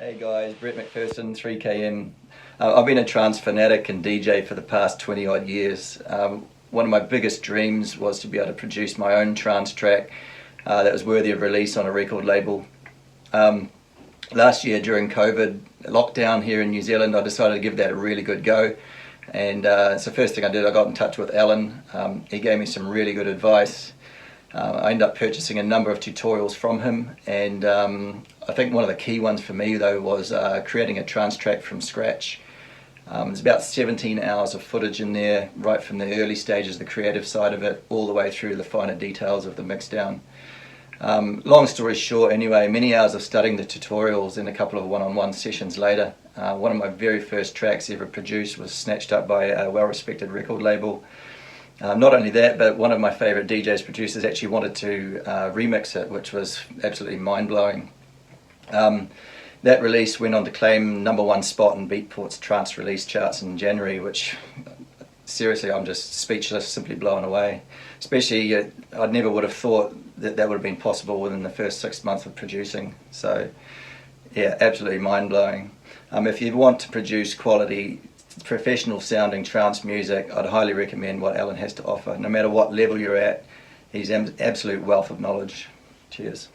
Hey guys, Brett Mcpherson, 3KM. I've been a trance fanatic and DJ for the past 20 odd years. One of my biggest dreams was to be able to produce my own trance track that was worthy of release on a record label. Last year during COVID lockdown here in New Zealand, I decided to give that a really good go. And it's the first thing I did. I got in touch with Allan. He gave me some really good advice. I ended up purchasing a number of tutorials from him, and I think one of the key ones for me though was creating a trance track from scratch. There's about 17 hours of footage in there, right from the early stages, the creative side of it, all the way through the finer details of the mixdown. Long story short anyway, many hours of studying the tutorials and a couple of one-on-one sessions later, one of my very first tracks ever produced was snatched up by a well-respected record label. Not only that, but one of my favourite DJs producers actually wanted to remix it, which was absolutely mind-blowing. That release went on to claim #1 spot in Beatport's Trance release charts in January, which seriously I'm just speechless, simply blown away. Especially I never would have thought that that would have been possible within the first 6 months of producing. So yeah, absolutely mind-blowing. If you want to produce quality professional sounding trance music, I'd highly recommend what Allan has to offer. No matter what level you're at, he's an absolute wealth of knowledge. Cheers.